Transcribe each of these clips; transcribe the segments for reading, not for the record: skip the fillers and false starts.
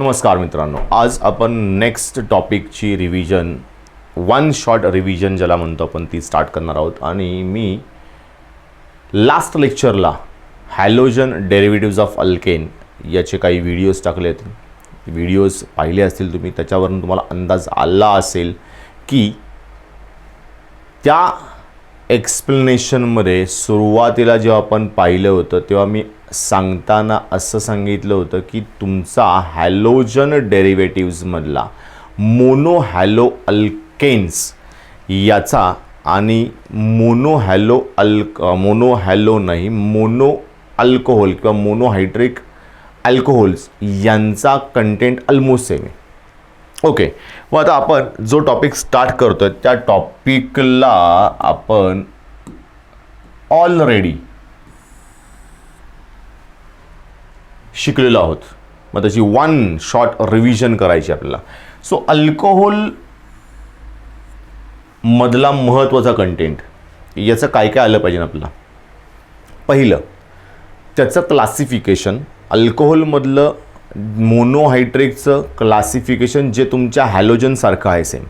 नमस्कार मित्रांनो, आज आपण नेक्स्ट टॉपिकची रिव्हिजन, वन शॉट रिव्हिजन ज्याला म्हणतो आपण, ती स्टार्ट करणार आहोत. आणि मी लास्ट लेक्चरला हॅलोजन डेरिव्हेटिव्ज ऑफ अल्केन याचे काही व्हिडिओज टाकले आहेत. व्हिडिओज पाहिले असतील तुम्ही, त्याच्यावरून तुम्हाला अंदाज आला असेल की त्या एक्सप्लेनेशनमध्ये सुरुवातीला जेव्हा आपण पाहिलं होतं तेव्हा मी सांगताना असं सांगितलं होतं की तुमचा हॅलोजन डेरिव्हेटिव्जमधला मोनो हॅलो अल्केन्स याचा आणि मोनो अल्कोहोल किंवा मोनोहायड्रिक अल्कोहोल्स यांचा कंटेंट ऑलमोस्ट सेम आहे. ओके, मग आता आपण जो टॉपिक स्टार्ट करतो आहे त्या टॉपिकला आपण ऑलरेडी शिकलेलो आहोत. मग त्याची वन शॉट रिव्हिजन करायची आपल्याला. सो अल्कोहोल मधला महत्त्वाचा कंटेंट याचं काय काय आलं पाहिजे आपल्याला. पहिलं, त्याचं क्लासिफिकेशन, अल्कोहोलमधलं मोनोहायड्रिकचं क्लासिफिकेशन जे तुमच्या हॅलोजनसारखं आहे सेम,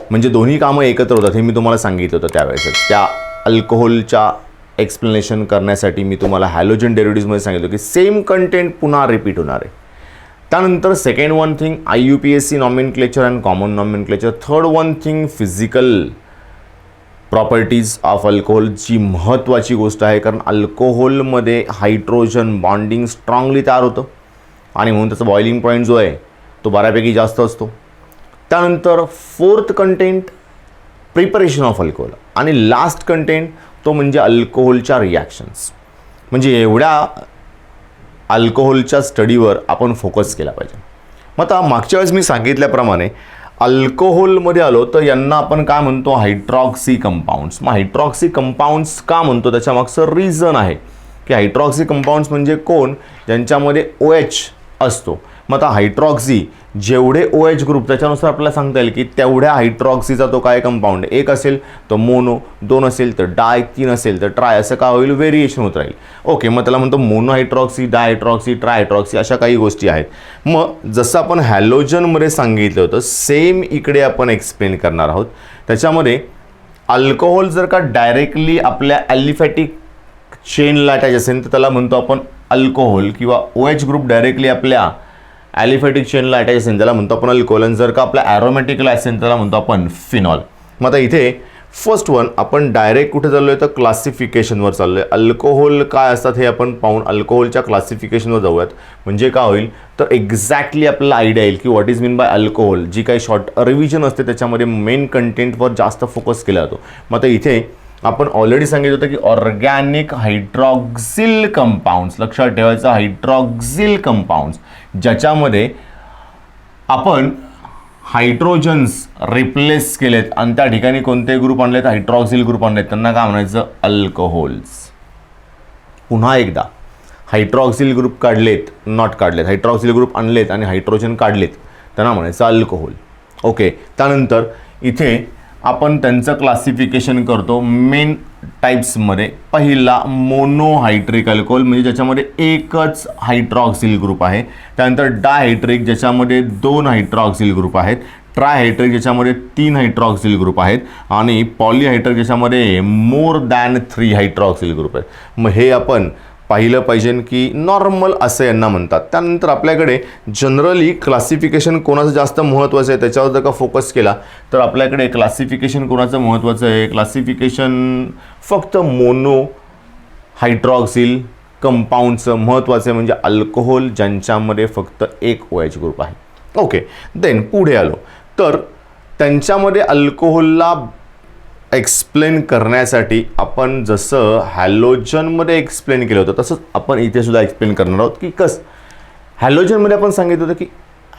म्हणजे दोन्ही कामं एकत्र होतात हे मी तुम्हाला सांगितलं होतं त्यावेळेसच. त्या अल्कोहोलच्या एक्सप्लेनेशन करण्यासाठी मी तुम्हाला हॅलोजन डेरिव्हेटिव्जमध्ये सांगितलं की सेम कंटेंट पुन्हा रिपीट होणार आहे. त्यानंतर second one thing IUPAC nomenclature and common nomenclature. Third one thing physical properties of alcohol, जी महत्त्वाची गोष्ट आहे, कारण अल्कोहोलमध्ये हायड्रोजन बॉन्डिंग स्ट्रॉंगली तयार होतं आणि म्हणून त्याचा बॉइलिंग पॉईंट जो आहे तो बऱ्यापैकी जास्त असतो. त्यानंतर fourth content preparation of alcohol आणि लास्ट कंटेंट तो म्हणजे अल्कोहोलच्या रिॲक्शन्स. म्हणजे एवढ्या अल्कोहोलच्या स्टडीवर आपण फोकस केला पाहिजे. मग आता मागच्या वेळेस मी सांगितल्याप्रमाणे अल्कोहोलमध्ये आलो तर यांना आपण काय म्हणतो, हायड्रॉक्सी कंपाऊंड्स. मग हायड्रॉक्सी कंपाऊंड्स का म्हणतो त्याच्यामागचं रिझन आहे की हायड्रॉक्सी कंपाऊंड्स म्हणजे कोण, ज्यांच्यामध्ये OH असतो. मग आता हायड्रॉक्सी जेवढे OH ग्रुप त्याच्यानुसार आपल्याला सांगता येईल की तेवढ्या हायड्रॉक्सीचा तो काय कंपाऊंड, एक असेल तर मोनो, दोन असेल तर डाय, तीन असेल तर ट्राय, असं काय होईल, व्हेरिएशन होत राहील. ओके, मग त्याला म्हणतो मोनोहायड्रॉक्सी, डायहायड्रॉक्सी, ट्रायहायड्रॉक्सी, अशा काही गोष्टी आहेत. मग जसं आपण हॅलोजनमध्ये सांगितलं होतं सेम इकडे आपण एक्सप्लेन करणार आहोत. त्याच्यामध्ये अल्कोहोल जर का डायरेक्टली आपल्या ॲलिफॅटिक चेनला अटॅच असेल तर त्याला म्हणतो आपण अल्कोहोल, किंवा OH ग्रुप डायरेक्टली आपल्या ॲलिफॅटिक चेनला अटॅच असेल त्याला म्हणतो आपण अल्कोहोल, आणि जर का आपल्या ॲरोमॅटिकला असेल त्याला म्हणतो आपण फिनॉल. मग आता इथे फर्स्ट वन आपण डायरेक्ट कुठे चाललो आहे तर क्लासिफिकेशनवर चाललो आहे. अल्कोहोल काय असतात हे आपण पाहून अल्कोहोलच्या क्लासिफिकेशनवर जाऊयात. म्हणजे काय होईल तर एक्झॅक्टली आपल्याला आयडिया येईल की what is mean by alcohol. जी काही शॉर्ट रिव्हिजन असते त्याच्यामध्ये मेन कंटेंटवर जास्त फोकस केला जातो. मग आता इथे आपण ऑलरेडी सांगितलं होतं की ऑर्गॅनिक हायड्रॉक्सिल कंपाऊंड्स, लक्षात ठेवायचं, हायड्रॉक्सिल कंपाऊंड्स ज्याच्यामध्ये आपण हायड्रोजन्स रिप्लेस केलेत आणि त्या ठिकाणी कोणते ग्रुप आणलेत, हायड्रॉक्सिल ग्रुप आणलेत, त्यांना काय म्हणायचं, अल्कोहोल्स. पुन्हा एकदा हायड्रॉक्सिल ग्रुप काढलेत, नॉट काढलेत, हायड्रॉक्सिल ग्रुप आणलेत आणि हायड्रोजन काढलेत, त्यांना म्हणायचं अल्कोहोल. ओके, त्यानंतर इथे आपण त्यांचं क्लासिफिकेशन करतो मेन टाईप्समध्ये. पहिला मोनोहायड्रिक अल्कोहोल, म्हणजे ज्याच्यामध्ये एकच हायड्रॉक्सिल ग्रुप आहे. त्यानंतर डायहायड्रिक, ज्याच्यामध्ये दोन हायड्रॉक्सिल ग्रुप आहेत. ट्रायहायड्रिक, ज्याच्यामध्ये 3 हायड्रॉक्सिल ग्रुप आहेत. आणि पॉलीहायड्रिक, ज्याच्यामध्ये मोर दॅन 3 हायड्रॉक्सिल ग्रुप आहेत. मग हे आपण पाहिलं पाहिजे की नॉर्मल असं यांना म्हणतात. त्यानंतर आपल्याकडे जनरली क्लासिफिकेशन कोणाचं जास्त महत्त्वाचं आहे त्याच्यावर जर का फोकस केला तर आपल्याकडे क्लासिफिकेशन कोणाचं महत्त्वाचं आहे, क्लासिफिकेशन फक्त मोनो हायड्रॉक्सिल कंपाऊंडचं महत्त्वाचं आहे, म्हणजे अल्कोहोल ज्यांच्यामध्ये फक्त एक OH ग्रुप आहे. ओके, देन पुढे आलो तर त्यांच्यामध्ये अल्कोहोलला एक्सप्लेन करण्यासाठी आपण जसं हॅलोजनमध्ये एक्सप्लेन केलं होतं तसंच आपण इथे सुद्धा एक्सप्लेन करणार आहोत की हॅलोजनमध्ये आपण सांगितलं होतं की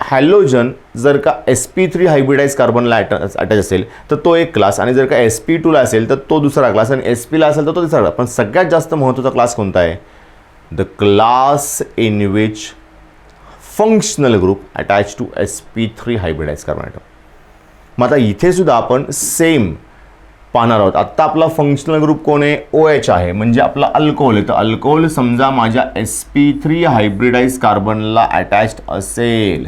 हॅलोजन जर का sp3 हायब्रिडाइज कार्बनला अटॅच असेल तर तो एक क्लास, आणि जर का sp2ला असेल तर तो दुसरा क्लास, आणि spला असेल तर तो तिसरा क्लास. पण सगळ्यात जास्त महत्त्वाचा क्लास कोणता आहे, the class in which functional group attach to sp3 hybridize carbon atom. मग आता इथे सुद्धा आपण सेम पाहणार आहोत. आत्ता आपला फंक्शनल ग्रुप कोण आहे, OH आहे, म्हणजे आपला अल्कोहोल आहे. तर अल्कोहोल समजा माझ्या sp3 हायब्रिडाइज कार्बनला अटॅच्ड असेल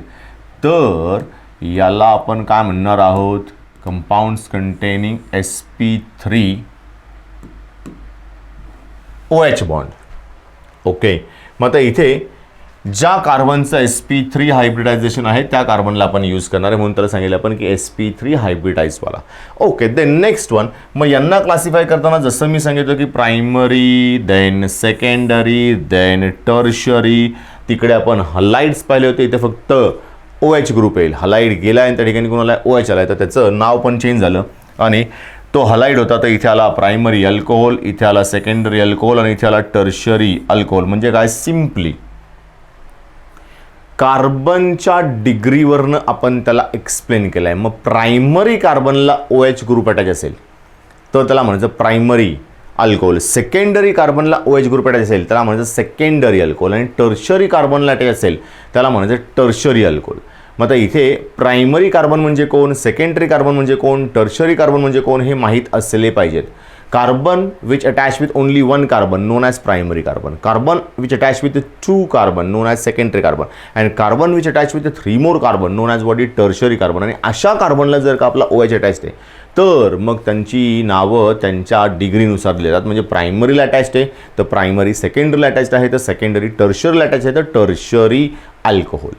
तर याला आपण काय म्हणणार आहोत, compounds containing sp3 OH bond. Okay, मग आता इथे ज्या कार्बनचं sp3 हायब्रिडायझेशन आहे त्या कार्बनला आपण यूज करणार आहे, म्हणून त्याला सांगितलं आपण की sp3 हायब्रिडाइजवाला. Okay, then next one. मग यांना क्लासिफाय करताना जसं मी सांगितलं की primary, then secondary, then tertiary. तिकडे आपण हलाइड्स पाहिले होते, इथे फक्त OH ग्रुप येईल. हलाइड गेला आणि त्या ठिकाणी कोणाला OH आला, तर त्याचं नाव पण चेंज झालं आणि तो हलाइड होता. तर इथे आला प्रायमरी अल्कोहोल, इथे आला सेकंडरी अल्कोहोल आणि इथे आला टर्शरी अल्कोहोल. म्हणजे काय, सिम्पली कार्बनच्या डिग्रीवरनं आपण त्याला एक्सप्लेन केलं आहे. मग प्रायमरी कार्बनला OH ग्रुप अटॅच असेल तर त्याला म्हणायचं प्रायमरी अल्कोहोल. सेकंडरी कार्बनला OH ग्रुप अटॅच असेल त्याला म्हणायचं सेकंडरी अल्कोहोल. आणि टर्शरी कार्बनला अटॅच असेल त्याला म्हणायचं टर्शरी अल्कोहोल. मग आता इथे प्रायमरी कार्बन म्हणजे कोण, सेकंडरी कार्बन म्हणजे कोण, टर्शरी कार्बन म्हणजे कोण हे माहीत असले पाहिजेत. Carbon which attach with only one carbon known as primary carbon. Carbon which attach with 2 carbon known as secondary carbon. And carbon which attach with 3 more carbon known as what is tertiary carbon. आणि अशा कार्बनला जर का आपला OH attached आहे तर मग त्यांची नावं त्यांच्या डिग्रीनुसार दिली जातात. म्हणजे प्रायमरीला अटॅच्ड आहे तर प्रायमरी, सेकंडरीला अटॅच्ड आहे तर सेकंडरी, टर्शरीला अटॅच आहे तर टर्शरी अल्कोहोल.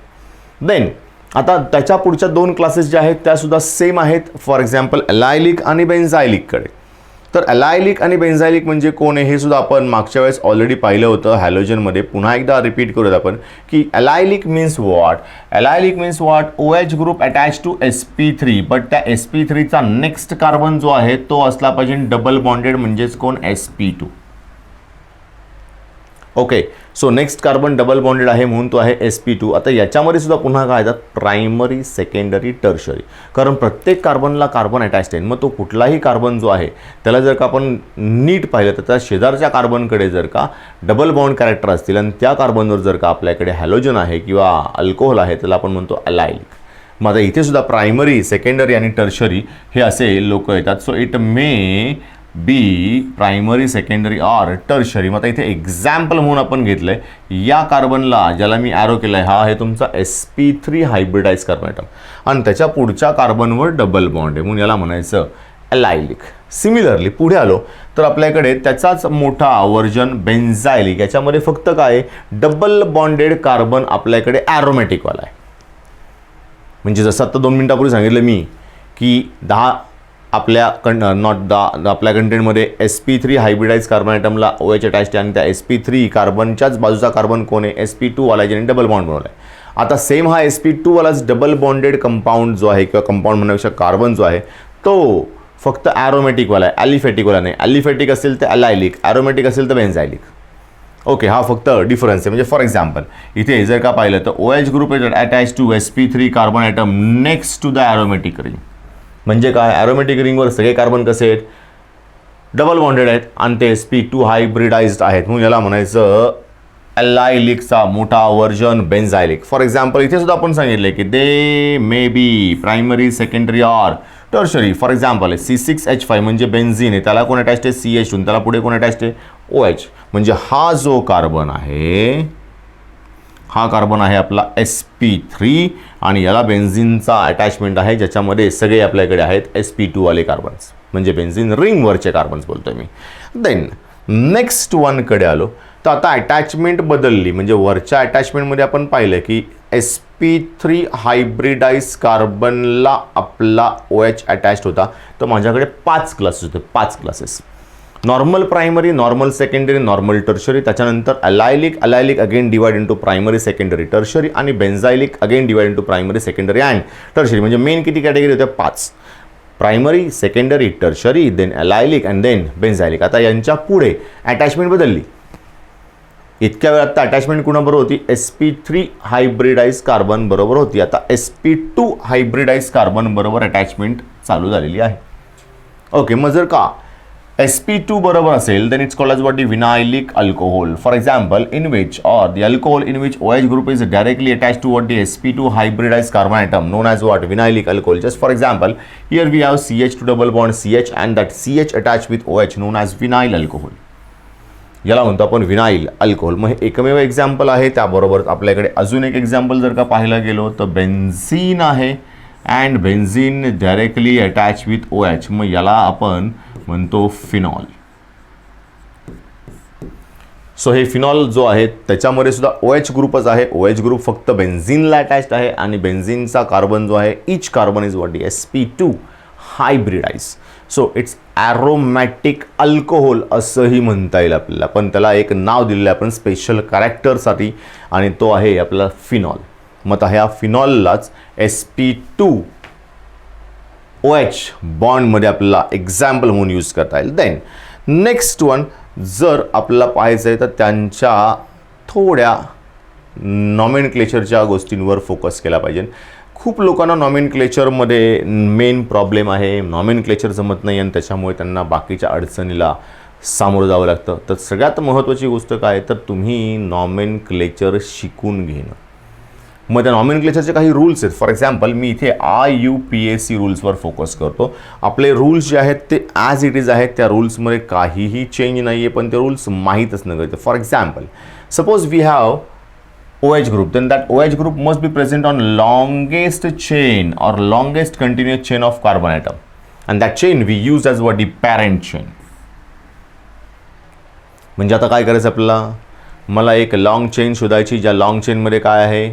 देन आता त्याच्या पुढच्या 2 क्लासेस ज्या आहेत त्या सुद्धा सेम आहेत. फॉर एक्झाम्पल अलायलिक आणि बेन्झायलिककडे. तर अलायलिक आणि बेन्झायलिक म्हणजे कोण आहे हे सुद्धा आपण मागच्या वेळेस ऑलरेडी पाहिलं होतं हॅलोजनमध्ये. पुन्हा एकदा रिपीट करूयात आपण की allylic means what. Allylic means what, OH group attach to sp3 but त्या sp3चा नेक्स्ट कार्बन जो आहे तो असला पाहिजे डबल बॉन्डेड, म्हणजेच कोण, sp2. Okay, so next carbon double bonded आहे म्हणून तो आहे sp2. आता याच्यामध्ये सुद्धा पुन्हा काय येतात, प्रायमरी, सेकंडरी, टर्शरी. कारण प्रत्येक कार्बनला कार्बन अटॅच्ड आहे. मग तो कुठलाही कार्बन जो आहे त्याला जर का आपण नीट पाहिलं तर त्या शेजारच्या कार्बनकडे जर का डबल बॉन्ड कॅरेक्टर असतील आणि त्या कार्बनवर जर का आपल्याकडे हॅलोजन आहे किंवा अल्कोहोल आहे त्याला आपण म्हणतो अलायलिक. मग आता इथे सुद्धा प्रायमरी, सेकंडरी आणि टर्शरी हे असे लोक येतात. So it may be primary, secondary or tertiary. मग आता इथे एक्झाम्पल म्हणून आपण घेतलं आहे या कार्बनला, ज्याला मी ॲरो केला आहे, हा आहे तुमचा sp3 हायब्रिडाइज कार्बन ॲटम आणि त्याच्या पुढच्या कार्बनवर डबल बॉन्ड आहे म्हणून याला म्हणायचं अलायलिक. सिमिलरली पुढे आलो तर आपल्याकडे त्याचाच मोठा वर्जन बेन्झायलिक. याच्यामध्ये फक्त काय, डबल बॉन्डेड कार्बन आपल्याकडे ॲरोमॅटिकवाला आहे. म्हणजे जसं आता 2 मिनिटापूर्वी सांगितलं मी की 10 आपल्या आपल्या कंटेंटमध्ये sp3 hybridize carbon आयटमला OH attached आहे आणि त्या sp3 कार्बनच्याच बाजूचा कार्बन कोण आहे, sp2 वाला, ज्याने डबल बॉन्ड बनवला आहे. आता सेम हा sp2 वालाच डबल बॉन्डेड कंपाऊंड जो आहे किंवा कंपाऊंड म्हणण्यापेक्षा कार्बन जो आहे तो फक्त ॲरोमॅटिकवाला आहे, ॲलिफॅटिकवाला नाही. ॲलिफॅटिक असेल तर अलायलिक, ॲरोमॅटिक असेल तर बेन्झायलिक. ओके, हा फक्त डिफरन्स आहे. म्हणजे फॉर एक्झाम्पल इथे जर का पाहिलं तर OH group is attach to sp3 carbon atom next to the aromatic ring. म्हणजे काय, ॲरोमॅटिक रिंगवर सगळे कार्बन कसे आहेत, डबल बॉन्डेड आहेत आणि ते sp2 हायब्रिडाइज्ड आहेत म्हणून याला म्हणायचं अलायलिकचा मोठा वर्जन बेन्झायलिक. फॉर एक्झाम्पल इथे सुद्धा आपण सांगितले की they may be primary, secondary or tertiary. For example C6H5 म्हणजे बेन्झिन आहे, त्याला कोण अटॅच्ड आहे, CH2, त्याला पुढे कोण अटॅच्ड आहे, OH. म्हणजे हा जो कार्बन आहे हा कार्बन आहे आपला sp3 आणि याला बेन्झिनचा अटॅचमेंट आहे ज्याच्यामध्ये सगळे आपल्याकडे आहेत sp2 वाले कार्बन्स, म्हणजे बेन्झिन रिंगवरचे कार्बन्स बोलतोय मी. देन नेक्स्ट वनकडे आलो तर आता अटॅचमेंट बदलली. म्हणजे वरच्या अटॅचमेंटमध्ये आपण पाहिलं की sp3 हायब्रिडाइज कार्बनला आपला OH अटॅच्ड होता. तर माझ्याकडे 5 क्लासेस होते, 5 classes. Normal primary, normal secondary, normal tertiary. त्याच्यानंतर allylic, allylic again divide into primary, secondary, tertiary आणि benzylic again divide into primary, secondary and tertiary. म्हणजे मेन किती कॅटेगरी होत्या, 5. Primary, secondary, tertiary, then allylic and then benzylic. आता यांच्या पुढे attachment बदलली. इतक्या वेळात आता अटॅचमेंट कुणाबरोबर होती, sp3 हायब्रिडाइज कार्बन बरोबर होती. आता sp2 हायब्रिडाइज कार्बन बरोबर अटॅचमेंट चालू झालेली आहे. ओके, मग जर का sp2 बरोबर असेल then it's called as what the vinylic alcohol. For example, in which or the alcohol in which OH group is directly attached to what the sp2 hybridized carbon atom known as what vinylic alcohol. Just for example, here we have CH2 double bond CH and that CH attached with OH known as vinyl alcohol. याला म्हणतो आपण vinyl alcohol. मग हे एकमेव example आहे. त्याबरोबर आपल्याकडे अजून एक एक्झाम्पल जर का पाहायला गेलो तर बेन्झीन आहे and benzene directly attach with OH. मग याला आपण म्हणतो फिनॉल. सो हे फिनॉल जो आहे त्याच्यामध्ये सुद्धा OH ग्रुपच आहे. OH ग्रुप फक्त बेन्झीनला अटॅच्ड आहे आणि बेन्झीनचा कार्बन जो आहे each carbon is what sp2 hybridize. So it's aromatic alcohol असंही म्हणता येईल आपल्याला. पण त्याला एक नाव दिलेलं आहे आपण स्पेशल कॅरेक्टरसाठी आणि तो आहे आपला फिनॉल. मग ह्या फिनॉललाच sp2 OH बॉन्डमध्ये आपल्याला एक्झाम्पल म्हणून यूज करता येईल. देन नेक्स्ट वन जर आपल्याला पाहायचं आहे तर त्यांच्या थोड्या नॉमेनक्लेचरच्या गोष्टींवर फोकस केला पाहिजे. खूप लोकांना नॉमेनक्लेचरमध्ये मेन प्रॉब्लेम आहे. नॉमेनक्लेचर जमत नाही आणि त्याच्यामुळे त्यांना बाकीच्या अडचणीला सामोरं जावं लागतं. तर सगळ्यात महत्त्वाची गोष्ट काय तर तुम्ही नॉमेनक्लेचर शिकून घेणं. मग त्या नॉमेनक्लेचरचे काही रूल्स आहेत. फॉर एक्झाम्पल मी इथे IUPAC रूल्सवर फोकस करतो. आपले रूल्स जे आहेत ते ॲज इट इज आहेत. त्या रूल्समध्ये काहीही चेंज नाही आहे पण ते रूल्स माहीतच न गरजेचं. For example suppose we have OH group, then that OH group must be present on longest chain or longest continuous chain of carbon atom, and that chain we use as what the parent chain. म्हणजे आता काय करायचं आपल्याला, मला एक long chain शोधायची ज्या long चेनमध्ये काय आहे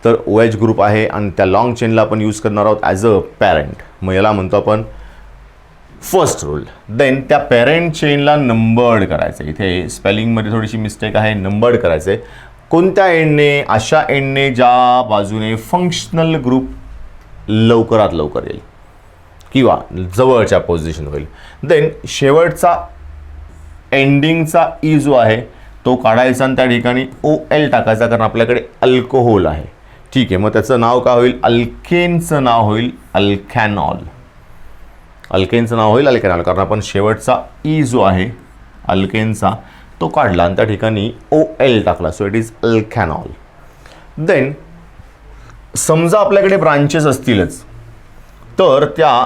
तर OH ग्रुप आहे आणि त्या लॉंग चेनला आपण यूज करणार आहोत ॲज अ पॅरेंट. मग याला म्हणतो आपण फर्स्ट रूल. देन त्या पॅरेंट चेनला नंबर्ड करायचं. इथे स्पेलिंगमध्ये थोडीशी मिस्टेक आहे. नंबर्ड करायचं आहे कोणत्या एंडने, अशा एंडने ज्या बाजूने फंक्शनल ग्रुप लवकरात लवकर येईल किंवा जवळच्या पोझिशन होईल. देन शेवटचा एंडिंगचा ई जो आहे तो काढायचा आणि त्या ठिकाणी OL टाकायचा कारण आपल्याकडे अल्कोहोल आहे. ठीक आहे. मग त्याचं नाव काय होईल, अल्केनचं नाव होईल अल्कॅनॉल. अल्केनचं नाव होईल अल्कॅनॉल कारण आपण शेवटचा ई जो आहे अल्केनचा तो काढला आणि त्या ठिकाणी OL टाकला. So it is alkanol. Then समजा आपल्याकडे ब्रांचेस असतीलच तर त्या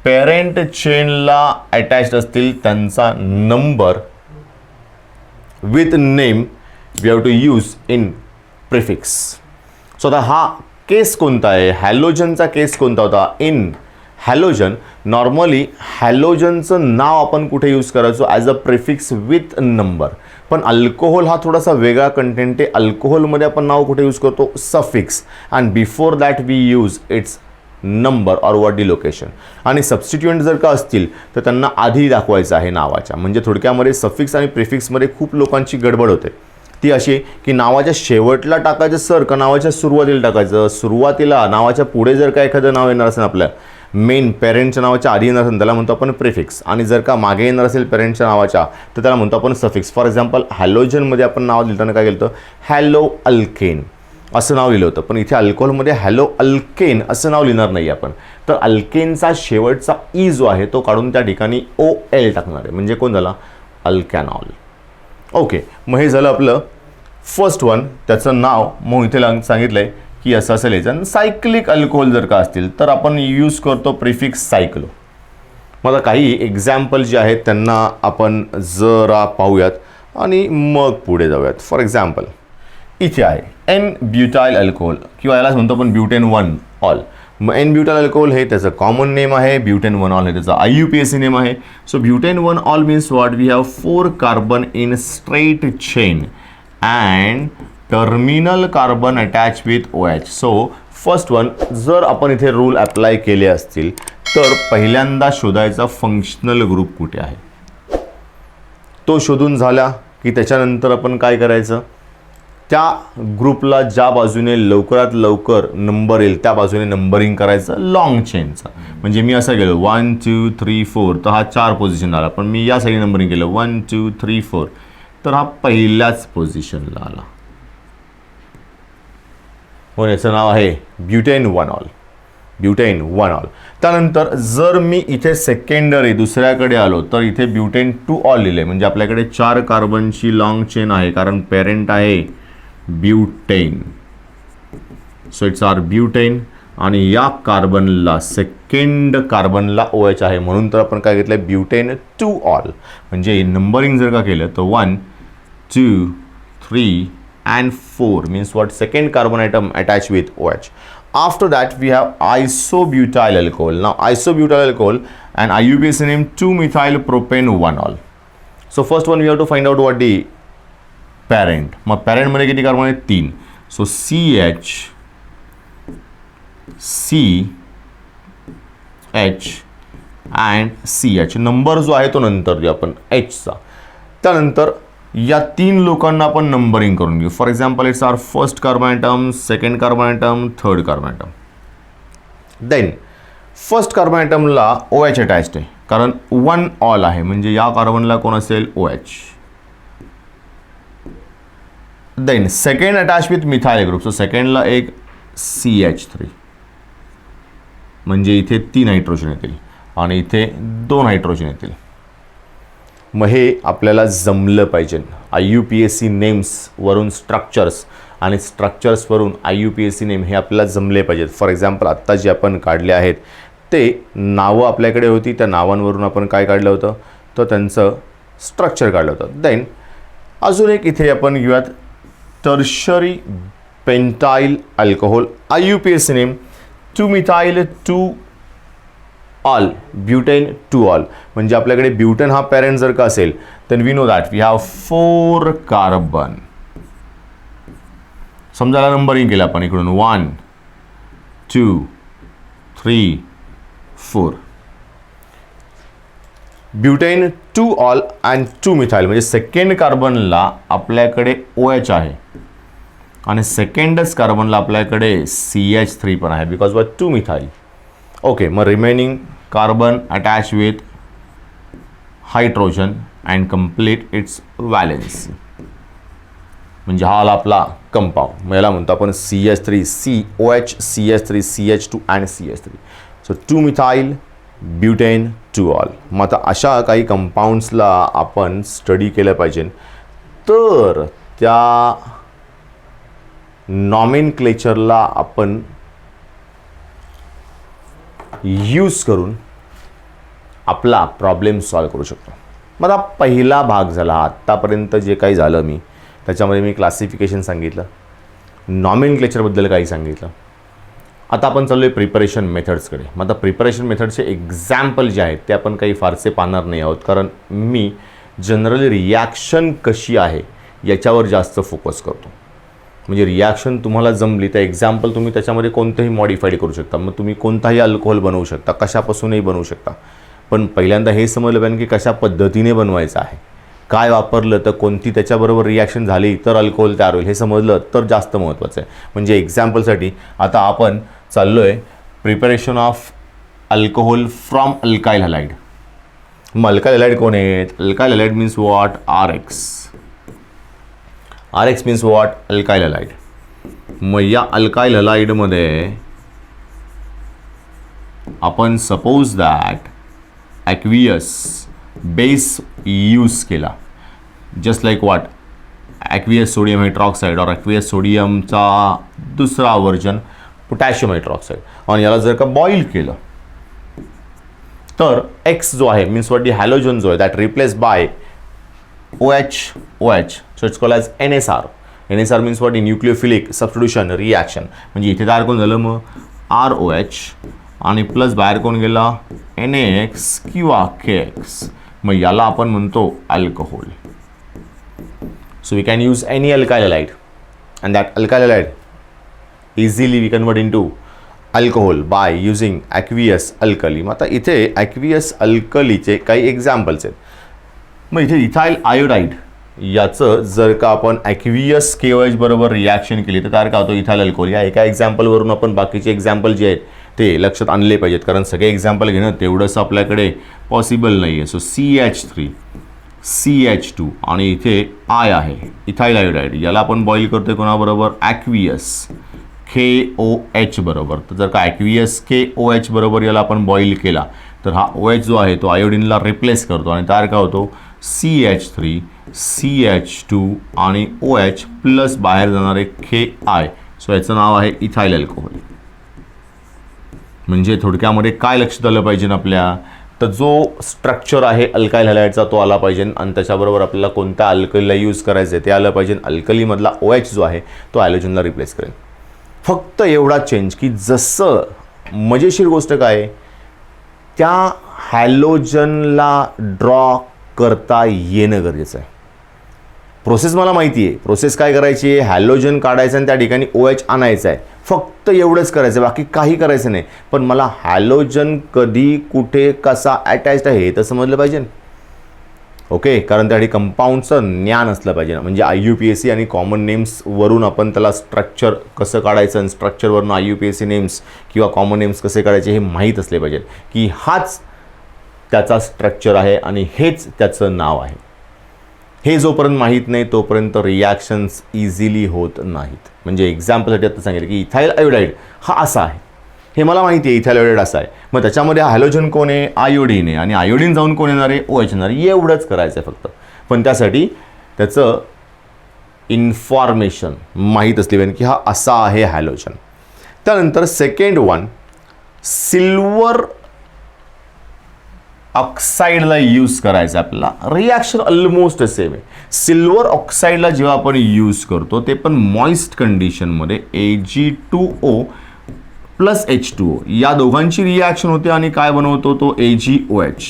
पेरेंट चेनला अटॅच्ड असतील त्यांचा number with name we have to use in prefix. So आता हा केस कोणता आहे, हॅलोजनचा केस कोणता होता. इन हॅलोजन नॉर्मली हॅलोजनचं नाव आपण कुठे यूज करायचो as a prefix with number. पण अल्कोहोल हा थोडासा वेगळा कंटेंट आहे. अल्कोहोलमध्ये आपण नाव कुठे यूज करतो, suffix, and before that we use its number or what the location. आणि सबस्टिट्युएंट जर का असतील तर त्यांना आधी दाखवायचं आहे नावाच्या. म्हणजे थोडक्यामध्ये सफिक्स आणि प्रिफिक्समध्ये खूप लोकांची गडबड होते. ती अशी की नावाच्या शेवटला टाकायचं सर का नावाच्या सुरुवातीला टाकायचं. सुरुवातीला नावाच्या पुढे जर का एखादं नाव येणार असेल आपल्या मेन पेरेंटच्या नावाच्या आधी येणार असेल त्याला म्हणतो आपण प्रिफिक्स आणि जर का मागे येणार असेल पेरेंटच्या नावाच्या तर त्याला म्हणतो आपण सफिक्स. फॉर एक्झाम्पल हॅलोजनमध्ये आपण नाव लिहिताना काय केलं होतं, हॅलो अल्केन असं नाव लिहिलं होतं. पण इथे अल्कोहोलमध्ये हॅलो अल्केन असं नाव लिहिणार नाही आपण. तर अल्केनचा शेवटचा ई जो आहे तो काढून त्या ठिकाणी OL टाकणार आहे. म्हणजे कोण झाला, अल्कॅनॉल. ओके. मग हे झालं आपलं फर्स्ट वन. त्याचं नाव मग इथे सांगितलं आहे की असं असेल याचं. सायक्लिक अल्कोहोल जर का असतील तर आपण यूज करतो प्रिफिक्स सायक्लो. मग आता काही एक्झाम्पल जे आहेत त्यांना आपण जरा पाहूयात आणि मग पुढे जाऊयात. फॉर एक्झाम्पल इथे आहे N ब्युटाइल अल्कोहोल किंवा यालाच म्हणतो आपण ब्युटेन 1 ऑल. मग N ब्युटाइल अल्कोहोल हे त्याचं कॉमन नेम आहे. ब्युटेन 1 ऑल हे त्याचा IUPAC नेम आहे. So butane 1 ol means what, we have 4 carbon in straight chain and terminal carbon attach with OH. So first one जर आपण इथे रूल अप्लाय केले असतील तर पहिल्यांदा शोधायचा फंक्शनल ग्रुप कुठे आहे. तो शोधून झाला की त्याच्यानंतर आपण काय करायचं, त्या ग्रुपला ज्या बाजूने लवकरात लवकर नंबर येईल त्या बाजूने नंबरिंग करायचं लॉंग चेनचं. म्हणजे मी असं गेलो 1 2 3 4 तर हा 4 पोझिशनला आला. पण मी या साईडने नंबरिंग केलं 1 2 3 4 तर हा पहिल्याच पोझिशनला आला. हो, याचं नाव आहे ब्युटेन 1 ऑल. Butane 1 all. त्यानंतर जर मी इथे सेकंडरी दुसऱ्याकडे आलो तर इथे ब्युटेन 2 ऑल लिहिले, म्हणजे आपल्याकडे 4 कार्बनची लॉंग चेन आहे, कारण पेरेंट आहे butane. So it's are butane. आणि या कार्बनला सेकंड कार्बनला OH आहे, म्हणून तर आपण काय घेतलं ब्युटेन 2 ऑल. म्हणजे नंबरिंग जर का केलं तर 1 2 3 and 4 means what, second carbon atom attached with OH. After that we have isobutyl alcohol. Now isobutyl alcohol and IUPAC name 2-methyl propane 1 all. So first one we have to find out what the parent. मग parent मध्ये किती carbon आहेत 3. So CH CH and CH. Number जो आहे तो नंतर देऊ आपण H चा. त्यानंतर या 3 लोकांना आपण नंबरिंग करून घेऊ. For example it's are first carbon atom, second carbon atom, third carbon atom. Then first carbon ॲटमला OH अटॅच्ड आहे, कारण 1 ऑल आहे, म्हणजे या कार्बनला कोण असेल OH. Then second attach with methyl group. So सेकंडला एक CH3, म्हणजे इथे 3 हायड्रोजन येतील आणि इथे 2 हायड्रोजन येतील. मग हे आपल्याला जमलं पाहिजे. IUPAC नेम्सवरून स्ट्रक्चर्स आणि स्ट्रक्चर्सवरून IUPAC नेम हे आपल्याला जमले पाहिजेत. फॉर एक्झाम्पल आत्ता जे आपण काढले आहेत ते नावं आपल्याकडे होती, त्या नावांवरून आपण काय काढलं होतं तर त्यांचं स्ट्रक्चर काढलं होतं. देन अजून एक इथे आपण घेऊयात tertiary pentyl alcohol. IUPAC name 2-methyl 2 all, butane 2 all. म्हणजे आपल्याकडे ब्युटेन हा पॅरेंट जर का असेल then we know that we have 4 carbon. समजायला नंबरिंग केलं आपण इकडून 1 2 3 4. ब्युटेन 2 ऑल अँड 2-methyl, म्हणजे सेकंड कार्बनला आपल्याकडे OH आहे आणि सेकंडच कार्बनला आपल्याकडे CH3 पण आहे, बिकॉज ऑफ 2-methyl. ओके, मग remaining carbon attach with hydrogen and complete its valency. म्हणजे हा आला आपला कंपाऊंड. मग याला म्हणतो आपण CH3 COH CH3 CH2 and CH3. So 2-methyl butane 2 all. मग आता अशा काही कंपाऊंड्सला आपण स्टडी केलं पाहिजे, तर त्या नॉमेनक्लेचरला आपण यूज करून आपला प्रॉब्लेम सॉल्व करू शकतो. मग आता पहिला भाग झाला. आत्तापर्यंत जे काही झालं मी त्याच्यामध्ये मी क्लासिफिकेशन सांगितलं, नॉमेनक्लेचरबद्दल काही सांगितलं. आता आपण चाललो आहे प्रिपरेशन मेथड्सकडे. मग आता प्रिपरेशन मेथडचे एक्झाम्पल जे आहेत ते आपण काही फारसे पाहणार नाही आहोत, कारण मी जनरली रिॲक्शन कशी आहे याच्यावर जास्त फोकस करतो. म्हणजे रिॲक्शन तुम्हाला जमली तर एक्झाम्पल तुम्ही त्याच्यामध्ये कोणतंही मॉडिफाईड करू शकता. मग तुम्ही कोणताही अल्कोहोल बनवू शकता, कशापासूनही बनवू शकता. पण पहिल्यांदा हे समजलं पाहिजे की कशा पद्धतीने बनवायचं आहे, काय वापरलं तर कोणती त्याच्याबरोबर रिॲक्शन झाली तर अल्कोहोल तयार होईल हे समजलं तर जास्त महत्त्वाचं आहे. म्हणजे एक्झाम्पलसाठी आता आपण चाललो आहे preparation of alcohol from alkyl halide. मग अल्काइल हॅलाइड कोण आहेत? Alkyl halide means what? RX. RX means what? Alkyl halide. मग या अल्काइल हॅलाइडमध्ये आपण suppose that aqueous base use केला, just like what aqueous sodium hydroxide और ॲक्वियस सोडियमचा दुसरा वर्जन पोटॅशियम हायड्रॉक्साईड, आणि याला जर का बॉईल केलं तर X जो आहे मीन्स वॉट दी हॅलोजन जो आहे that replace by OH. So it's called as NSR. NSR means what? Nucleophilic substitution reaction. म्हणजे इथे तयार कोण झालं मग ROH आणि प्लस बाहेर कोण गेला NaX किंवा KX. मग याला आपण म्हणतो alcohol. So we can use any alkyl halide and that alkyl halide easily we convert in to alcohol by using aqueous alkali. मग आता इथे ॲक्वियस अल्कलीचे काही एक्झाम्पल्स आहेत. मग इथे इथाइल आयोडाईड याचं जर का आपण ॲक्वियस KOH बरोबर रिॲक्शन केली तर तयार का होतो इथाइल अल्कोहोल. या एका एक्झाम्पलवरून आपण बाकीचे एक्झाम्पल जे आहेत ते लक्षात आणले पाहिजेत, कारण सगळे एक्झाम्पल घेणं तेवढंच आपल्याकडे पॉसिबल नाही आहे. सो CH3 CH2 आणि इथे I आहे इथाइल आयोडाईड. याला आपण बॉईल करतोय कोणाबरोबर? ॲक्वियस KOH बरोबर. तर जर का ॲक्वियस KOH बरोबर याला आपण बॉईल केला तर हा OH जो आहे तो आयोडीनला रिप्लेस करतो आणि तयार काय होतो CH3 CH2 आणि OH प्लस बाहेर जाणारे KI. सो याचं नाव आहे इथाइल अल्कोहोल. म्हणजे थोडक्यामध्ये काय लक्षात आलं पाहिजे आपल्या, तर जो स्ट्रक्चर आहे अल्काइल हॅलाइडचा तो आला पाहिजे आणि त्याच्याबरोबर आपल्याला कोणत्या अल्कलीला यूज करायचं आहे ते आलं पाहिजे. अल्कलीमधला OH जो आहे तो हॅलोजनला रिप्लेस करेल. फक्त एवढा चेंज की जसं मजेशीर गोष्ट काय आहे, त्या हॅलोजनला ड्रॉ करता येणं गरजेचं आहे. प्रोसेस मला माहिती आहे, प्रोसेस काय करायची आहे, हॅलोजन काढायचं आणि त्या ठिकाणी OH आणायचं आहे. फक्त एवढंच करायचं आहे, बाकी काही करायचं नाही. पण मला हॅलोजन कधी कुठे कसा अटॅच्ड आहे हे तर समजलं पाहिजे. ओके, कारण त्यासाठी कंपाऊंडचं ज्ञान असलं पाहिजे ना. म्हणजे IUPAC आणि कॉमन नेम्सवरून आपण त्याला स्ट्रक्चर कसं काढायचं आणि स्ट्रक्चरवरून IUPAC नेम्स किंवा कॉमन नेम्स कसे काढायचे हे माहीत असले पाहिजे की हाच त्याचा स्ट्रक्चर आहे आणि हेच त्याचं नाव आहे. हे जोपर्यंत माहीत नाही तोपर्यंत रिॲक्शन्स इझिली होत नाहीत. म्हणजे एक्झाम्पलसाठी आता सांगितलं की इथाइल आयोडाईड हा असा आहे, हे मला माहिती आहे इथाइल आयोडाईड असा आहे. मग त्याच्यामध्ये हॅलोजन कोण आहे, आयोडीन आहे आणि आयोडीन जाऊन कोण येणार आहे, OH येणार आहे. एवढंच करायचं आहे फक्त. पण त्यासाठी त्याचं इन्फॉर्मेशन माहीत असली पाहिजे की हा असा आहे हॅलोजन. त्यानंतर सेकंड वन, सिल्वर ऑक्साईडला यूज करायचं आपल्याला. रिॲक्शन ऑलमोस्ट सेम आहे. सिल्वर ऑक्साईडला जेव्हा आपण यूज करतो ते पण मॉइस्ट कंडिशनमध्ये Ag2O प्लस H2O या दोघांची रिॲक्शन होते आणि काय बनवतो तो AgOH.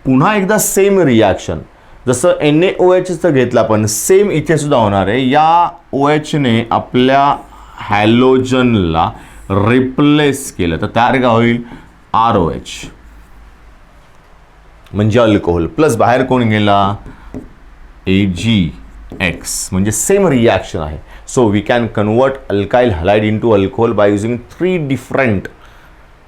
पुन्हा एकदा सेम रिॲक्शन जसं NaOHचं घेतलं आपण सेम इथे सुद्धा होणार आहे. या OHने आपल्या हॅलोजनला रिप्लेस केलं तर तयार काय होईल ROH म्हणजे अल्कोहोल. प्लस बाहेर कोण गेला AgX म्हणजे सेम रिॲक्शन आहे. So we can convert alkyl halide into alcohol by using 3 different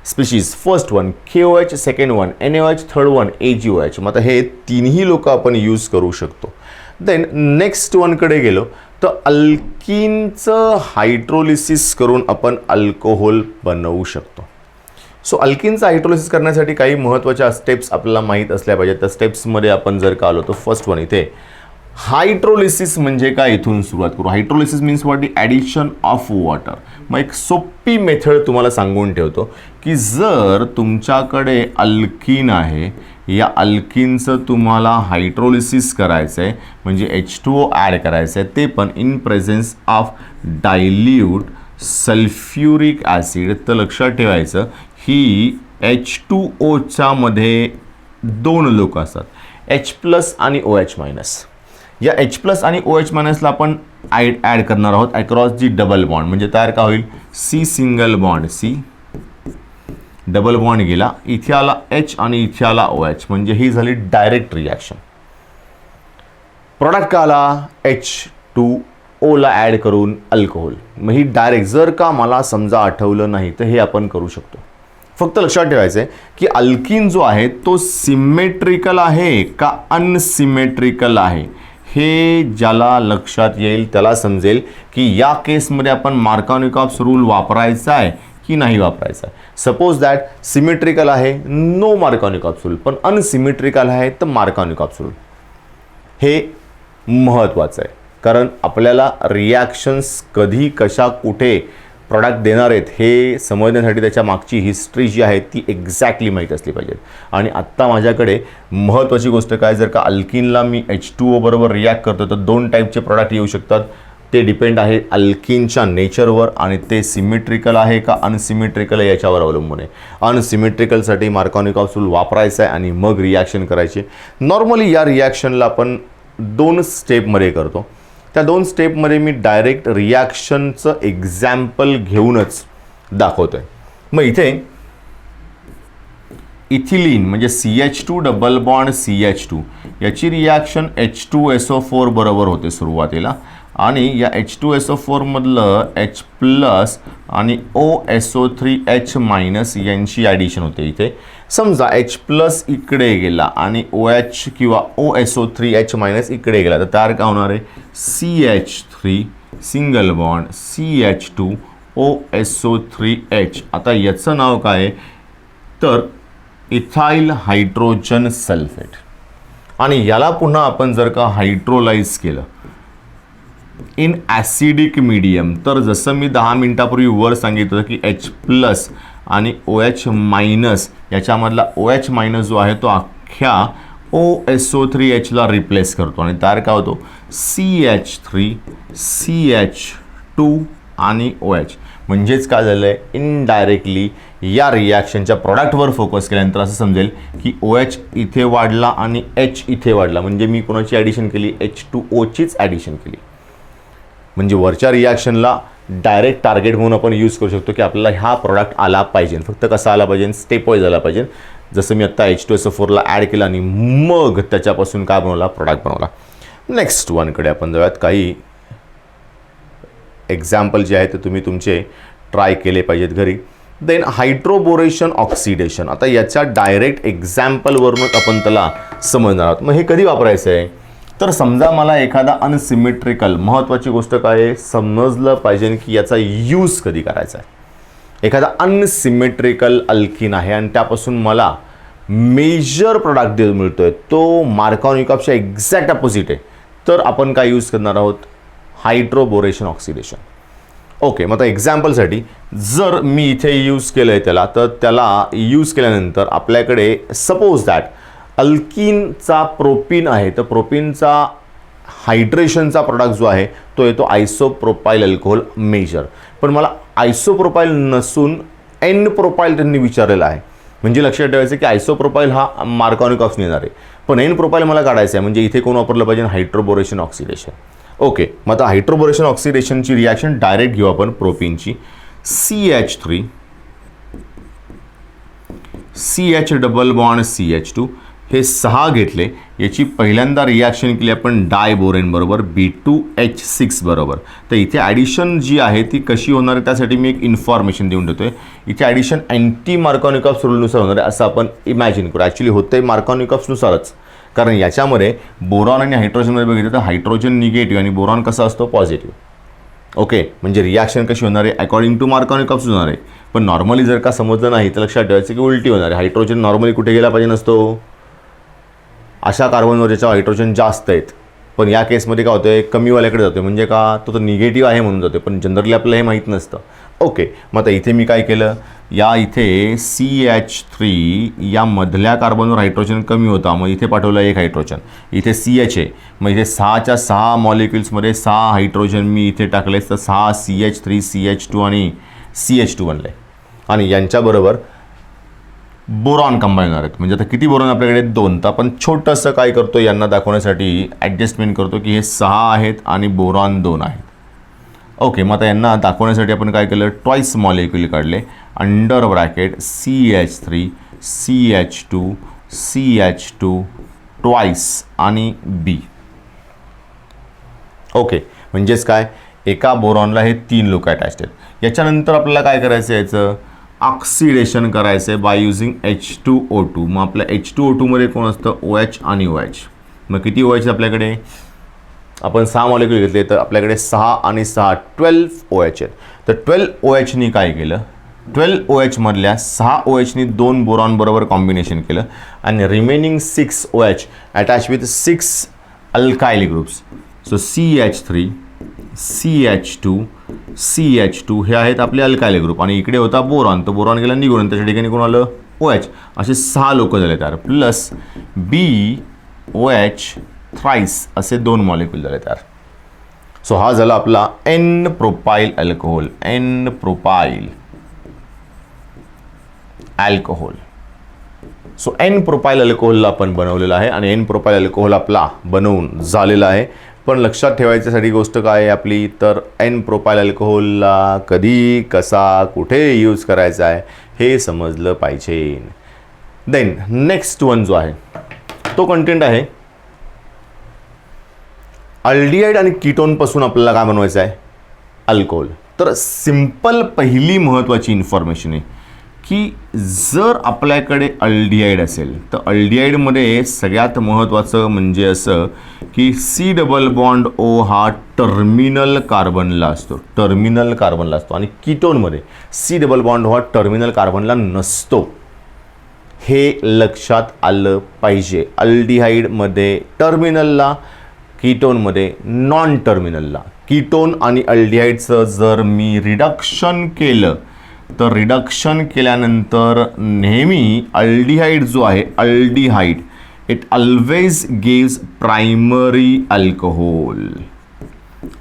species. First one KOH, second one NaOH, third one AgOH. मग आता हे तिन्ही लोक आपण यूज करू शकतो. देन नेक्स्ट वनकडे गेलो तर अल्किनचं हायड्रोलिसिस करून आपण अल्कोहोल बनवू शकतो. सो अल्किनचं हायड्रोलिसिस करण्यासाठी काही महत्त्वाच्या स्टेप्स आपल्याला माहीत असल्या पाहिजेत. त्या स्टेप्समध्ये आपण जर का आलो तर फर्स्ट वन इथे हायड्रोलिसिस म्हणजे काय इथून सुरुवात करू. Hydrolysis means what, the addition of water. मग एक सोपी मेथड तुम्हाला सांगून ठेवतो की जर तुमच्याकडे अल्किन आहे, या अल्किनचं तुम्हाला हायड्रोलिसिस करायचं आहे म्हणजे H2O ॲड करायचं आहे, ते पण in presence of dilute sulphuric acid. तर लक्षात ठेवायचं ही H2Oच्या मध्ये दोन लोक असतात, H+ आणि OH-. या H+ आणि OH- आपण ॲड करणार आहोत अक्रॉस जी डबल बॉन्ड. म्हणजे तयार का होईल C single bond, C double bond गेला, इथे आला H आणि इथे आला OH. म्हणजे ही झाली डायरेक्ट रिॲक्शन. प्रॉडक्ट का आला H2O ॲड करून अल्कोहोल. मग ही डायरेक्ट. जर का मला समजा आठवलं नाही तर हे आपण करू शकतो. फक्त लक्षात ठेवायचं आहे की अल्किन जो आहे तो सिमेट्रिकल आहे का अनसिमेट्रिकल आहे, हे ज्याला लक्षात येईल त्याला समजेल की या केसमध्ये आपण मार्कोनिकॉप्स रूल वापरायचा आहे की नाही वापरायचा आहे. सपोज दॅट सिमेट्रिकल आहे, नो मार्कोनिकॉप्स रूल. पण अनसिमेट्रिकल आहे तर मार्कोनिकॉप्स रूल. हे महत्त्वाचं आहे कारण आपल्याला रिॲक्शन्स कधी कशा कुठे प्रॉडक्ट देणार आहेत हे समजण्यासाठी त्याच्या मागची हिस्ट्री जी आहे ती एक्झॅक्टली माहीत असली पाहिजे. आणि आत्ता माझ्याकडे महत्त्वाची गोष्ट काय, जर का अल्किनला मी H2O बरोबर रिॲक्ट करतो तर दोन टाईपचे प्रॉडक्ट येऊ शकतात. ते डिपेंड आहे अल्किनच्या नेचरवर आणि ते सिमेट्रिकल आहे का अनसिमेट्रिकल आहे याच्यावर अवलंबून आहे. अनसिमेट्रिकलसाठी मार्कोनिकॉप्स रूल वापरायचा आहे आणि मग रिॲक्शन करायची. नॉर्मली या रिॲक्शनला आपण 2 स्टेपमध्ये करतो. त्या 2 स्टेपमध्ये मी डायरेक्ट रिॲक्शनचं एक्झाम्पल घेऊनच दाखवतो आहे. मग इथे इथिलीन म्हणजे CH2 डबल बॉन्ड CH2 याची रिॲक्शन H2SO4 बरोबर होते सुरुवातीला आणि या H2SO4 मधलं H+ आणि OSO3H- यांची ॲडिशन होते. इथे समजा H+ इकडे गेला आणि OH किंवा OSO3H- इकडे गेला तर तयार काय होणार आहे CH3 single bond CH2 OSO3H. आता याचं नाव काय आहे तर इथाइल हायड्रोजन सल्फेट. आणि याला पुन्हा आपण जर का हायड्रोलाइज केलं इन ॲसिडिक मीडियम, तर जसं मी 10 मिनिटापूर्वी वर सांगितलं की H+ आणि OH- याच्यामधला OH- जो आहे तो अख्ख्या OSO3Hला रिप्लेस करतो आणि तयार काय होतो CH3 CH2 आणि OH. म्हणजेच काय झालं आहे इनडायरेक्टली या रिॲक्शनच्या प्रॉडक्टवर फोकस केल्यानंतर असं समजेल की OH इथे वाढला आणि H इथे वाढला, म्हणजे मी कोणाची ॲडिशन केली H2Oचीच ॲडिशन केली. म्हणजे वरच्या रिॲक्शनला डायरेक्ट टार्गेट म्हणून आपण यूज करू शकतो की आपल्याला हा प्रॉडक्ट आला पाहिजे. फक्त कसा आला पाहिजे स्टेप वाईज आला पाहिजे. जसं मी आत्ता H2SO4ला ॲड केला आणि मग त्याच्यापासून काय बनवला प्रॉडक्ट बनवला. नेक्स्ट वनकडे आपण जाऊयात. काही एक्झाम्पल जे आहे ते तुम्ही तुमचे ट्राय केले पाहिजेत घरी. Then hydroboration oxidation. आता याच्या डायरेक्ट एक्झाम्पलवरूनच आपण त्याला समजणार आहोत. मग हे कधी वापरायचं आहे तर समजा मला एखादा अनसिमेट्रिकल, महत्त्वाची गोष्ट काय आहे समजलं पाहिजे की याचा यूज कधी करायचा आहे. एखादा अनसिमेट्रिकल अल्किन आहे आणि त्यापासून मला मेजर प्रॉडक्ट मिळतोय तो मार्कोनिकॉफच्या एक्झॅक्ट अपोजिट आहे, तर आपण काय यूज करणार आहोत हायड्रोबोरेशन ऑक्सिडेशन. ओके, मग आता एक्झाम्पलसाठी जर मी इथे यूज केलं आहे त्याला, तर त्याला यूज केल्यानंतर आपल्याकडे सपोज दॅट अल्किनचा प्रोपीन आहे, तर प्रोपीनचा हायड्रेशनचा प्रॉडक्ट जो आहे तो येतो आयसोप्रोपाइल अल्कोहोल मेजर. पण मला आयसोप्रोपाइल नसून एन प्रोपाइल त्यांनी विचारलेला आहे. म्हणजे लक्षात ठेवायचं की आयसोप्रोपाइल हा मार्कोनिकॉफने येणार आहे, पण एन प्रोपाइल मला काढायचं आहे. म्हणजे इथे कोण वापरलं पाहिजे हायड्रोबोरेशन ऑक्सिडेशन. ओके, मग आता हायड्रोबोरेशन ऑक्सिडेशनची रिॲक्शन डायरेक्ट घेऊ आपण प्रोपीनची. CH3 CH double bond CH2 हे 6 घेतले. याची पहिल्यांदा रिॲक्शन केली आपण डायबोरेन बरोबर B2H6 बरोबर. तर इथे ॲडिशन जी आहे ती कशी होणार आहे त्यासाठी मी एक इन्फॉर्मेशन देऊन देतोय. इथे ॲडिशन अँटी मार्कोनिकॉफ रूलनुसार होणार आहे असं आपण इमॅजिन करू. ॲक्च्युली होतं आहे मार्कोनिकॉफनुसारच, कारण याच्यामध्ये बोरॉन आणि हायड्रोजनमध्ये बघितलं तर हायड्रोजन निगेटिव्ह आणि बोरॉन कसा असतो पॉझिटिव्ह. ओके, म्हणजे रिॲक्शन कशी होणार आहे अकॉर्डिंग टू मार्कोनिकॉफ होणार आहे. पण नॉर्मली जर का समजलं नाही तर लक्षात ठेवायचं की उलटी होणार आहे. हायड्रोजन नॉर्मली कुठे गेला पाहिजे नसतो अशा कार्बनवर ज्याच्यावर हायड्रोजन जास्त आहेत, पण या केसमध्ये काय होतं आहे कमीवाल्याकडे जातो आहे. म्हणजे का तो निगेटिव्ह आहे म्हणून जातो, पण जनरली आपल्याला हे माहीत नसतं. ओके, मग आता इथे मी काय केलं, या इथे CH3 या मधल्या कार्बनवर हायड्रोजन कमी होता, मग इथे पाठवलं एक हायड्रोजन. इथे CH आहे, मग इथे 6च्या 6 मॉलिक्युल्समध्ये 6 हायड्रोजन मी इथे टाकले, तर 6 CH3 CH2 आणि CH2 बनले. आणि यांच्याबरोबर बोरॉन कंबाईन होणार आहेत. म्हणजे आता किती बोरॉन आपल्याकडे 2. तर आपण छोटंसं काय करतो यांना दाखवण्यासाठी ॲडजस्टमेंट करतो की हे 6 आहेत आणि बोरॉन 2 आहेत. ओके, मग आता यांना दाखवण्यासाठी आपण काय केलं ट्वाईस मॉलिक्युल काढले. Under bracket CH3 CH2 CH2 twice आणि B. ओके, म्हणजेच काय एका बोरॉनला हे 3 लोक अटॅच्ड आहेत. याच्यानंतर आपल्याला काय करायचं आहे याचं ऑक्सिडेशन करायचं आहे बाय युझिंग H2O2. मग आपल्या H2O2मध्ये कोण असतं OH आणि OH. मग किती OH आपल्याकडे आपण 6 मॉलिक्युल घेतले तर आपल्याकडे 6 आणि 6 12 OH आहेत. तर 12 OHनी काय केलं 12 OH मधल्या 6 OHनी 2 बोरॉन बरोबर कॉम्बिनेशन केलं आणि remaining 6 OH attach with 6 alkyl groups. So CH3 CH2 CH2 हे आहेत आपले अल्काइल ग्रुप आणि इकडे होता बोरॉन, तर बोरॉन गेला निघून त्याच्या ठिकाणी कोण आलं OH. असे 6 लोक झाले तयार प्लस BOH थ्राईस असे 2 मॉलिक्युल झाले तयार. सो हा झाला आपला N propyl alcohol. N propyl alcohol. So N propyl अल्कोहोलला आपण बनवलेला आहे आणि N प्रोपाइल अल्कोहोल आपला बनवून झालेला आहे. पण लक्षात ठेवायच्यासाठी गोष्ट काय आहे आपली तर N प्रोपाइल अल्कोहोलला कधी कसा कुठे यूज करायचा आहे हे समजलं पाहिजे. देन नेक्स्ट वन जो आहे तो कंटेंट आहे अल्डिहाइड आणि कीटोनपासून आपल्याला काय बनवायचं आहे अल्कोहोल. तर सिंपल पहिली महत्त्वाची इन्फॉर्मेशन आहे की जर आपल्याकडे अल्डिहाइड असेल तर अल्डिहाइडमध्ये सगळ्यात महत्त्वाचं म्हणजे असं की सी डबल बॉन्ड ओ हा टर्मिनल कार्बनला असतो, टर्मिनल कार्बनला असतो, आणि कीटोनमध्ये सी डबल बॉन्ड हा टर्मिनल कार्बनला नसतो. हे लक्षात आलं पाहिजे. अल्डिहाइडमध्ये टर्मिनलला, कीटोनमध्ये नॉन टर्मिनलला. कीटोन आणि अल्डिहाइडचं जर मी रिडक्शन केलं तर रिडक्शन केल्यानंतर नेहमी अल्डिहाइड जो आहे, aldehyde it always gives primary alcohol,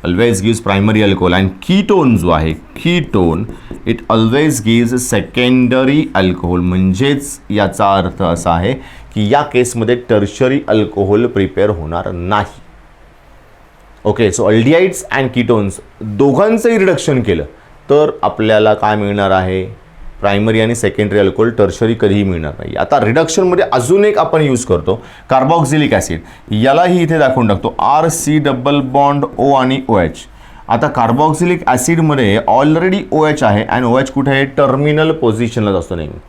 always gives primary alcohol. And ketone जो आहे, ketone it always gives secondary alcohol. म्हणजेच याचा अर्थ असा आहे की या केसमध्ये टर्शरी अल्कोहोल प्रिपेअर होणार नाही. Okay, so aldehydes and ketones दोघांचंही रिडक्शन केलं तर आपल्याला काय मिळणार आहे, प्रायमरी आणि सेकंडरी अल्कोहोल. टर्शरी कधीही मिळणार नाही. आता रिडक्शनमध्ये अजून एक आपण यूज करतो कार्बॉक्झिलिक ॲसिड. यालाही इथे दाखवून टाकतो, R C double bond O आणि ओ एच. आता कार्बॉक्झिलिक ॲसिडमध्ये ऑलरेडी ओ एच आहे आणि ओ एच कुठे आहे, टर्मिनल पोझिशनलाच असतो नेहमी.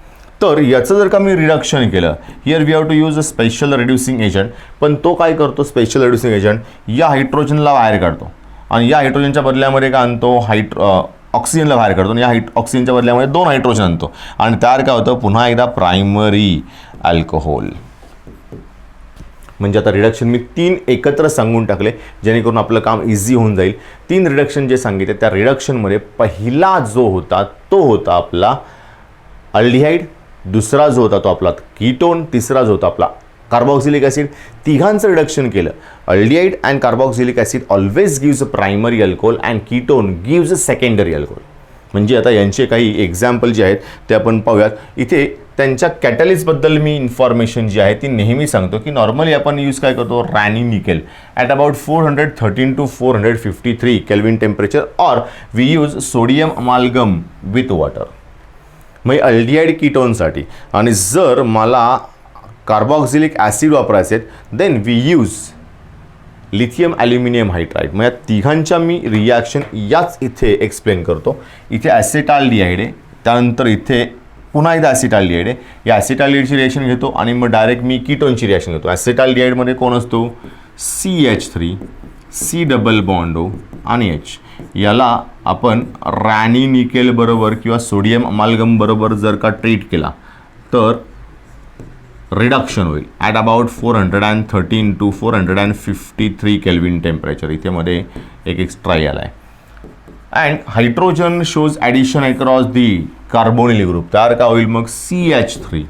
तर याचं जर का मी रिडक्शन केलं, here we have to use a special reducing agent. पण तो काय करतो, स्पेशल रिड्युसिंग एजंट या हायड्रोजनला बाहेर काढतो आणि या हायड्रोजनच्या बदल्यामध्ये काय आणतो, ऑक्सिजनला बाहेर काढतो आणि या ऑक्सिजनच्या बदल्यामध्ये 2 हायड्रोजन आणतो आणि तयार काय होतं, पुन्हा एकदा प्रायमरी अल्कोहोल. म्हणजे आता रिडक्शन मी 3 एकत्र सांगून टाकले जेणेकरून आपलं काम इझी होऊन जाईल. 3 रिडक्शन जे सांगितले त्या रिडक्शनमध्ये पहिला जो होता तो होता आपला अल्डिहाइड, दुसरा जो होता तो आपला कीटोन, तिसरा जो होता आपला कार्बॉक्झिलिक ॲसिड. तिघांचं रिडक्शन केलं. Aldehyde and carboxylic acid always gives a primary alcohol and ketone gives a secondary alcohol. म्हणजे आता यांचे काही एक्झाम्पल जे आहेत ते आपण पाहूयात. इथे त्यांच्या कॅटलिस्टबद्दल मी इन्फॉर्मेशन जी आहे ती नेहमी सांगतो की नॉर्मली आपण यूज काय करतो, Raney nickel at about 413 to 453 kelvin temperature, or we use sodium amalgam with water. मग अल्डिहाइड कीटोनसाठी. आणि जर मला कार्बॉक्झिलिक ॲसिड वापरायचे then we use lithium aluminium hydride. मग या तिघांच्या मी रिॲक्शन याच इथे एक्सप्लेन करतो. इथे ॲसिटाल्डिहाइड आहे, त्यानंतर इथे पुन्हा एकदा ॲसिटाल्डिहाइड आहे. या ॲसिटाल्डिहाइडची रिॲक्शन घेतो आणि मग डायरेक्ट मी कीटोनची रिॲक्शन घेतो. ॲसिटाल्डिहाइडमध्ये कोण असतो, CH3, C double bond O आणि एच. याला आपण रॅनी निकेल बरोबर किंवा सोडियम अमाल्गम बरोबर जर का ट्रीट केला तर रिडक्शन होईल at about 413 to 453 kelvin temperature. इथे मध्ये एक एक्स्ट्रा आला आहे. And hydrogen shows addition across the carbonyl group. तयार का होईल मग CH3,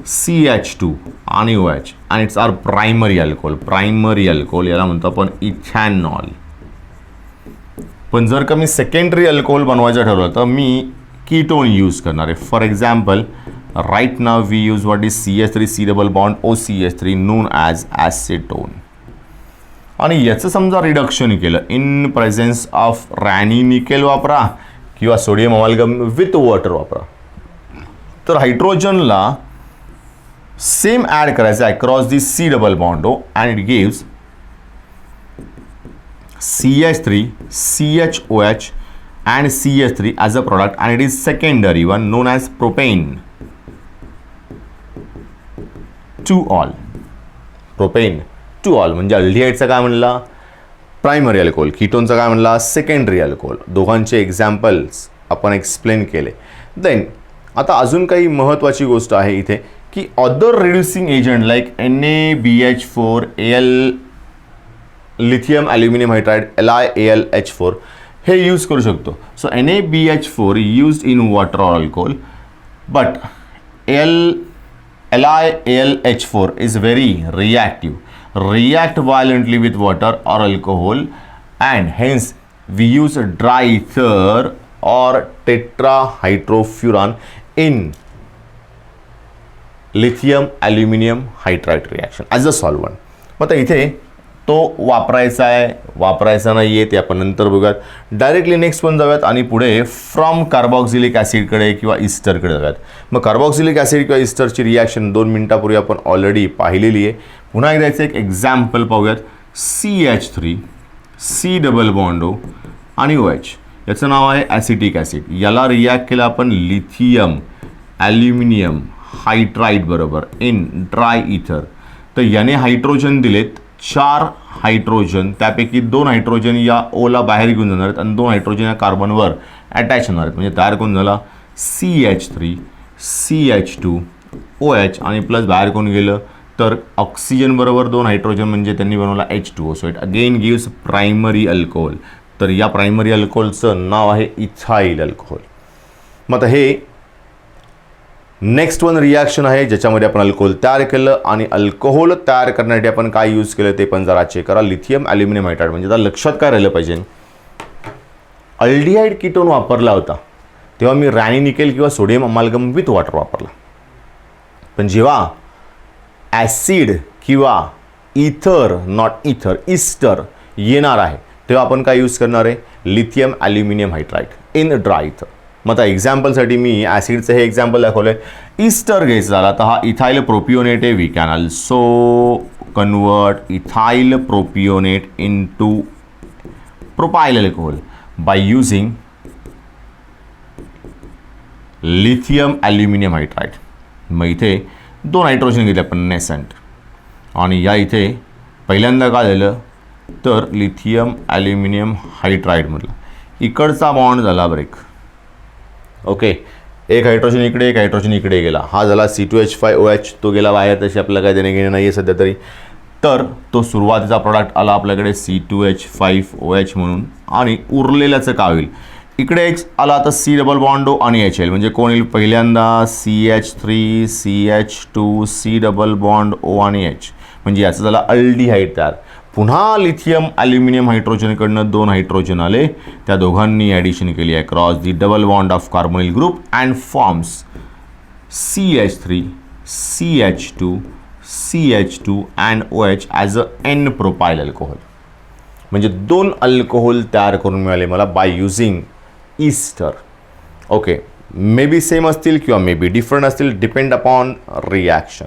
CH2 आणि OH आणि it's are primary alcohol. Primary alcohol याला म्हणतो आपण इथॅनॉल. पण जर का मी सेकंडरी अल्कोहोल बनवायचं ठरवलं तर मी कीटोन यूज करणार आहे. फॉर एक्झाम्पल राईट नाव we use what is CH3 C double bond OCH3 known as acetone. आणि याचं समजा रिडक्शन केलं in presence of Raney nickel वापरा किंवा सोडियम अमाल्गम विथ वॉटर वापरा, तर हायड्रोजनला सेम ॲड करायचं across the C double bond O and it gives CH3, CHOH and CH3 as a product and it is secondary one known as propane to all. Propane to all म्हणजे अल्डिहाइडचा काय म्हणला, primary alcohol, कीटोनचा काय म्हणला, secondary alcohol. दोघांचे examples आपण explain केले. Then आता अजून काही महत्त्वाची गोष्ट आहे इथे की other reducing agent like NaBH4 Al lithium aluminium hydride LiAlH4 हे यूज करू शकतो. So NaBH4 used in water or alcohol but LiAlH4 is very reactive, react violently with water or alcohol and hence we use dry ether or tetrahydrofuran in lithium aluminum hydride reaction as a solvent. मग इथे तो वापरायचा आहे वापरायचा नाही आहे ते आपण नंतर बघूयात. डायरेक्टली नेक्स्ट पण जाऊयात आणि पुढे फ्रॉम कार्बॉक्झिलिक ॲसिडकडे किंवा इस्टरकडे जाऊयात. मग कार्बॉक्झिलिक ॲसिड किंवा इस्टरची रिॲक्शन 2 मिनिटापूर्वी आपण ऑलरेडी पाहिलेली आहे. पुन्हा एकदा याचं एक एक्झाम्पल पाहूयात. CH3 C double bond O आणि OH याचं नाव आहे ॲसिटिक ॲसिड. याला रिॲक्ट केलं आपण लिथियम ॲल्युमिनियम हायड्राईड बरोबर इन ड्राय इथर. तर याने हायड्रोजन दिलेत 4 हायड्रोजन, त्यापैकी 2 हायड्रोजन या ओला बाहेर घेऊन जाणार आहेत आणि 2 हायड्रोजन या कार्बनवर अटॅच होणार आहेत. म्हणजे तयार कोण झाला CH3 CH2 OH आणि प्लस बाहेर कोण गेलं तर ऑक्सिजन बरोबर 2 हायड्रोजन म्हणजे त्यांनी बनवला H2O. So it again gives primary alcohol. तर या प्रायमरी अल्कोहोलचं नाव आहे इथाइल अल्कोहोल. मग आता हे नेक्स्ट वन रिॲक्शन आहे ज्याच्यामध्ये आपण अल्कोहोल तयार केलं आणि अल्कोहोल तयार करण्यासाठी आपण काय यूज केलं ते पण जरा चेक करा. Lithium aluminium hydride. म्हणजे आता लक्षात काय राहिलं पाहिजे, अल्डिहाइड कीटोन वापरला होता तेव्हा मी रॅनिनिकेल किंवा सोडियम अमाल्गम विथ वॉटर वापरला. पण जेव्हा ॲसिड किंवा इथर नॉट इथर इस्टर येणार आहे तेव्हा आपण काय यूज करणार आहे lithium aluminium hydride in dry इथर. मग आता एक्झाम्पलसाठी मी ॲसिडचं हे एक्झाम्पल दाखवलं आहे. इस्टर घ्यायचं झाला तर हा इथाइल प्रोपिओनेट आहे. We can also convert ethyl propionate into propyl alcohol by using lithium aluminium hydride. मग इथे 2 हायड्रोजन घेतले आपण नेसंट आणि या इथे पहिल्यांदा काय झालं तर लिथियम ॲल्युमिनियम हायड्राईडमधला इकडचा बॉन्ड झाला ब्रेक. ओके, एक हायड्रोजन इकडे एक हायड्रोजन इकडे गेला. हा झाला C2H5OH. तो गेला बाहेर, तशी आपल्याला काय देणे घेणे नाही आहे सध्या तरी. तर तो सुरुवातीचा प्रोडक्ट आला आपल्याकडे C2H5OH म्हणून आणि उरलेल्याचं काय होईल इकडे एक आला आता C डबल बॉन्ड O आणि HL. म्हणजे कोण येईल पहिल्यांदा CH3 CH2 C double bond O आणि H. म्हणजे याचं झाला अल्डिहाइड तयार. पुन्हा लिथियम ॲल्युमिनियम हायड्रोजनकडनं 2 हायड्रोजन आले, त्या दोघांनी ॲडिशन केली आहे cross the double bond of carbonyl group and forms CH3 CH2 CH2 and OH as a N propyl alcohol. म्हणजे 2 अल्कोहोल तयार करून मिळाले मला by using Easter. Okay, may be same असतील किंवा मे बी डिफरंट असतील, depend upon reaction.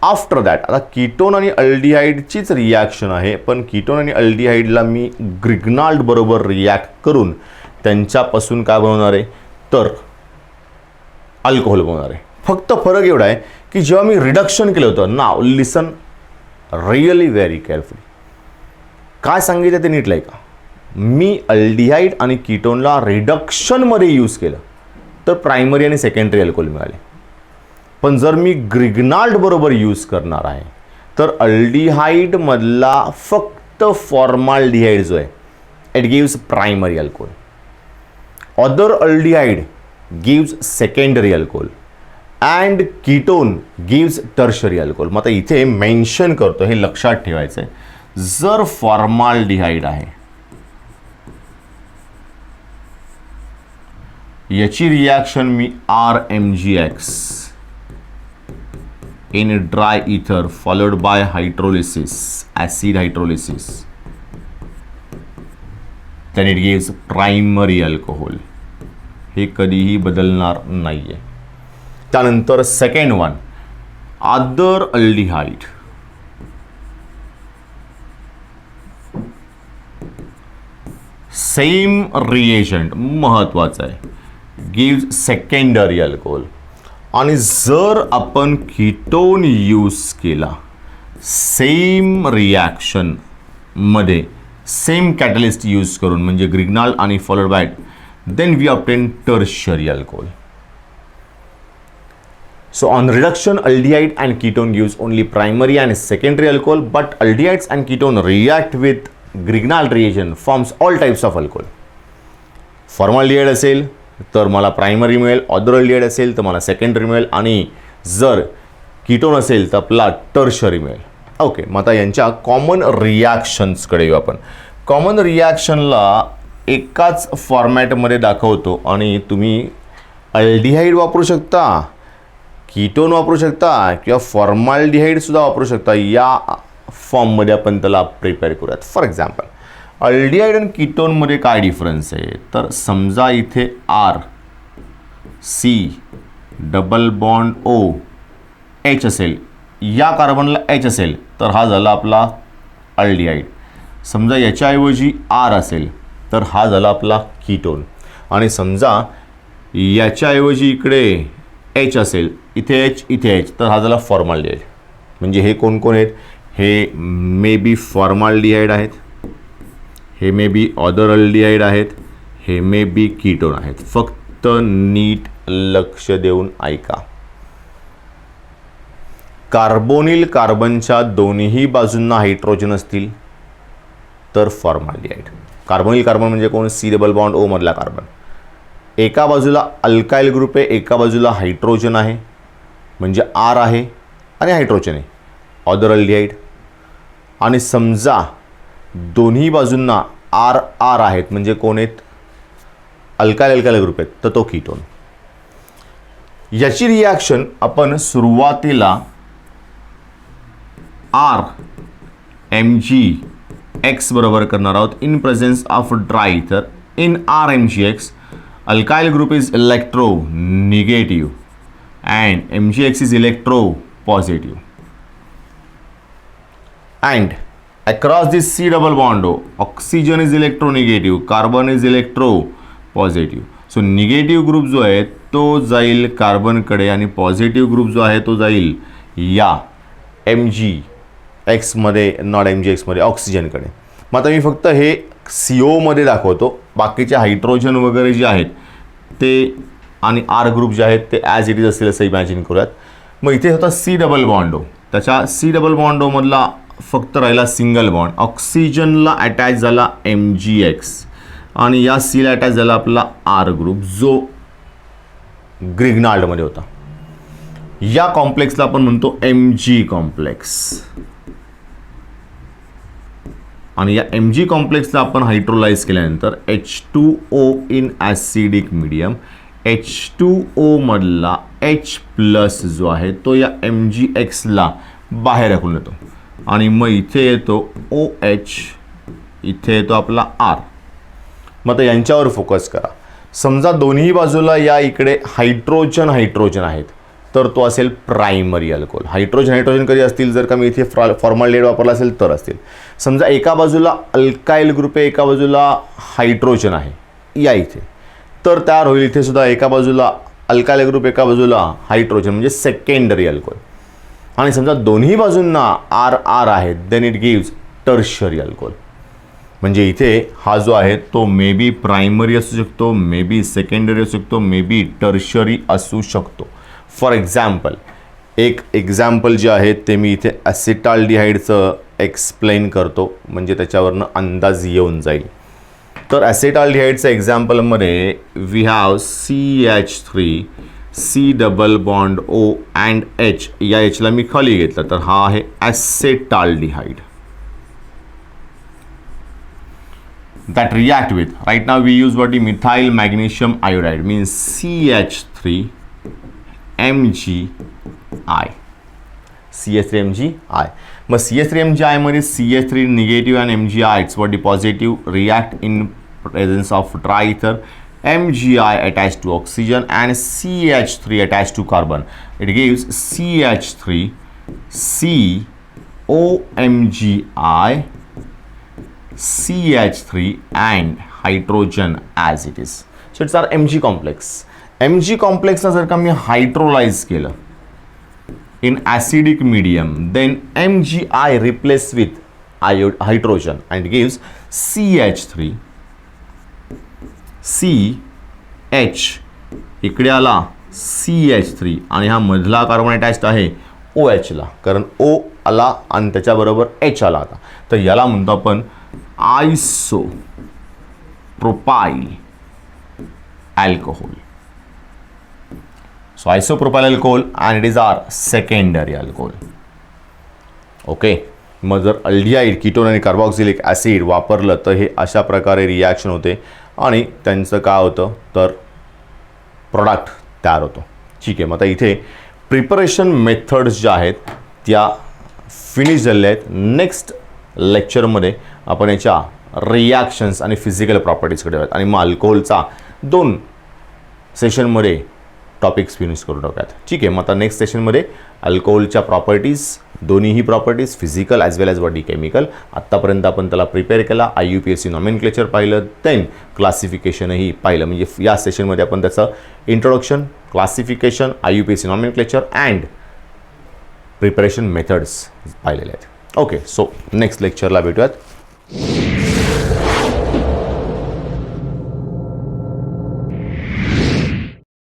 After that आता ketone आणि अल्डिहाइडचीच रिॲक्शन आहे, पण कीटोन आणि अल्डिहाइडला मी ग्रिग्नाल्ड बरोबर रिॲक्ट करून त्यांच्यापासून काय बनवणार आहे तर अल्कोहोल बनवणार आहे. फक्त फरक एवढा आहे की जेव्हा मी रिडक्शन केलं होतं, now listen really very carefully, काय सांगितलं ते नीट ऐका. मी अल्डिहाइड आणि कीटोनला रिडक्शनमध्ये यूज केलं तर प्रायमरी आणि सेकंडरी अल्कोहोल मिळाले. पण जर मी ग्रिग्नाल्ड बरोबर यूज करणार आहे तर अल्डिहाइडमधला फक्त फॉर्माल्डिहाइड जो आहे it gives primary alcohol. Other aldehyde gives secondary alcohol and ketone gives tertiary alcohol. मग आता इथे मेन्शन करतो, हे लक्षात ठेवायचं आहे. जर फॉर्माल्डिहाइड आहे याची reaction me RMgX in dry ether followed by hydrolysis, acid hydrolysis, then it gives primary alcohol. हे कधीही बदलणार नाहीये. त्यानंतर second one other aldehyde. Same reagent महत्वाचं आहे, गिव्स सेकंडरी अल्कोहोल. आणि जर आपण कीटोन यूज केला सेम रिॲक्शनमध्ये सेम कॅटलिस्ट यूज करून म्हणजे ग्रिग्नाल्ड आणि followed by then we obtain tertiary alcohol. So on reduction, aldehyde and ketone gives only primary and secondary alcohol, but aldehydes and ketone react with Grignard reagent forms all types of alcohol. Formaldehyde असेल तर मला primary मिळेल, other aldehyde असेल तर मला secondary मिळेल आणि जर कीटोन असेल तर आपला टर्शरी मिळेल. ओके, मग आता यांच्या कॉमन रिॲक्शन्सकडे येऊ आपण. कॉमन रिॲक्शनला एकाच फॉर्मॅटमध्ये दाखवतो आणि तुम्ही अल्डिहाइड वापरू शकता, कीटोन वापरू शकता किंवा फॉर्माल्डिहाइडसुद्धा वापरू शकता. या फॉर्ममध्ये आपण त्याला प्रिपेअर करूयात. फॉर एक्झाम्पल अल्डिहाइड आणि कीटोनमध्ये काय डिफरन्स आहे तर समजा इथे RC डबल बॉन्ड OH असेल, या कार्बनला H असेल तर हा झाला आपला अल्डिहाइड. समजा याच्याऐवजी R असेल तर हा झाला आपला कीटोन. आणि समजा याच्याऐवजी इकडे एच असेल, इथे एच, तर हा झाला फॉर्माल्डिहाइड. म्हणजे हे कोण कोण आहेत? हे मे बी फॉर्माल्डिहाइड आहेत, हे मे बी ऑदरल्डिहाइड आहेत, हे मे बी कीटोन आहेत. फक्त नीट लक्ष देऊन ऐका. कार्बोनिल कार्बनच्या दोन्ही बाजूंना हायड्रोजन असतील तर फॉर्माल्डिहाइड. कार्बोनिल कार्बन म्हणजे कोण? सी डबल बॉन्ड ओ मधला कार्बन. एका बाजूला अल्काइल ग्रुप आहे, एका बाजूला हायड्रोजन आहे, म्हणजे आर आहे आणि हायड्रोजन आहे, ऑदरल्डिहाइड. आणि समजा दोन्ही बाजूंना आर आर आहेत, म्हणजे कोण आहेत? अल्काइल ग्रुप आहेत, तर तो कीटोन. याची रिॲक्शन आपण सुरुवातीला आर एम जी एक्स बरोबर करणार आहोत इन प्रेझेन्स ऑफ ड्राय. तर in R M G X alkyl group is electronegative and M G X is electropositive. And across this C double bond oxygen is electronegative, carbon is electro positive. So negative group जो आहे तो जाईल कार्बनकडे आणि positive group जो आहे तो जाईल या एम जी एक्समध्ये, नॉट एम जी एक्समध्ये, ऑक्सिजनकडे. मग आता मी फक्त हे सी ओमध्ये दाखवतो, बाकीचे हायड्रोजन वगैरे जे आहेत ते आणि आर ग्रुप जे आहेत ते ॲज इट इज असतील असं इमॅजिन करूयात. मग इथे होता सी डबल बॉन्ड त्याच्या सी डबल बॉन्ड मधला फक्त राहिला सिंगल बॉन्ड. ऑक्सिजनला अटॅच झाला एम जी एक्स आणि या सीला अटॅच झाला आपला आर ग्रुप जो ग्रिग्नाल्डमध्ये होता. या कॉम्प्लेक्सला आपण म्हणतो एम जी कॉम्प्लेक्स. आणि या एम जी कॉम्प्लेक्सला आपण हायड्रोलाइज केल्यानंतर H2O in acidic medium, H2O मधला H प्लस जो आहे तो या एम जी एक्सला बाहेर टाकून येतो आणि मग इथे येतो OH, इथे येतो आपला R. मग आता यांच्यावर फोकस करा. समजा दोन्ही बाजूला या इकडे हायड्रोजन आहेत तर तो असेल प्रायमरी अल्कोहोल. हायड्रोजन कधी असतील? जर का मी इथे फॉर्माल्डिहाइड वापरला असेल तर असतील. समजा एका बाजूला अल्काइल ग्रुप आहे, एका बाजूला हायड्रोजन आहे या इथे, तर तयार होईल इथे सुद्धा एका बाजूला अल्काइल ग्रुप, एका बाजूला हायड्रोजन, म्हणजे सेकंडरी अल्कोहोल. आणि समजा दोन्ही बाजूंना आर आर आहेत, then it gives tertiary alcohol. म्हणजे इथे हा जो आहे तो मे बी प्रायमरी असू शकतो, मे बी सेकंडरी असू शकतो, मे बी टर्शरी असू शकतो. फॉर एक्झाम्पल, एक एक्झाम्पल जे आहे ते मी इथे ॲसिटाल्डिहाइडचं एक्सप्लेन करतो, म्हणजे त्याच्यावरनं अंदाज येऊन जाईल. तर ॲसिटाल्डिहाइडच्या एक्झाम्पलमध्ये we have CH3 C double bond O and H. या एचला मी खाली घेतलं तर हा आहे ॲसेटाल्डिहाइड. that react with, right now we use what the methyl magnesium iodide, means CH3 MgI. CH3 MgI. मग CH3 MgI मध्ये CH3 negative and MgI, it's what the positive react in presence of dry ether. MgI attached to oxygen and CH3 attached to carbon. It gives CH3 COMgI CH3 and hydrogen as it is. So it's our Mg complex. Mg complex जर का मी hydrolyse केलं in acidic medium, then MgI replace with hydrogen and gives CH3 CH, इकडे आला CH3 आणि हा मधला carbon attached आहे OH ला, कारण O आला आणि त्याच्याबरोबर H आला आता. तर याला म्हणतो आपण isopropyl alcohol. So isopropyl alcohol and it is our secondary alcohol. Okay. मग जर अल्डिहाइड, कीटोन आणि कार्बॉक्सिलिक ॲसिड वापरलं तर हे अशा प्रकारे रिॲक्शन होते आणि त्यांचं काय होतं तर प्रोडक्ट तयार होतो. ठीक आहे. मग आता इथे प्रिपरेशन मेथड्स ज्या आहेत त्या फिनिश झालेल्या आहेत. नेक्स्ट लेक्चरमध्ये आपण याच्या रिॲक्शन्स आणि फिजिकल प्रॉपर्टीजकडे आहेत आणि मग अल्कोहोलचा 2 सेशनमध्ये टॉपिक्स फिनिश करून टाकूयात. ठीक आहे. मग आता नेक्स्ट सेशनमध्ये अल्कोहोलच्या प्रॉपर्टीज, दोन्हीही प्रॉपर्टीज फिजिकल ॲज वेल ॲज बॉडी केमिकल. आत्तापर्यंत आपण त्याला प्रिपेअर केला. IUPAC नॉमेनक्लेचर पाहिलं, देन क्लासिफिकेशनही पाहिलं. म्हणजे या सेशनमध्ये आपण त्याचं introduction, classification, IUPAC nomenclature and preparation methods पाहिलेले आहेत. ओके, सो नेक्स्ट लेक्चरला भेटूयात.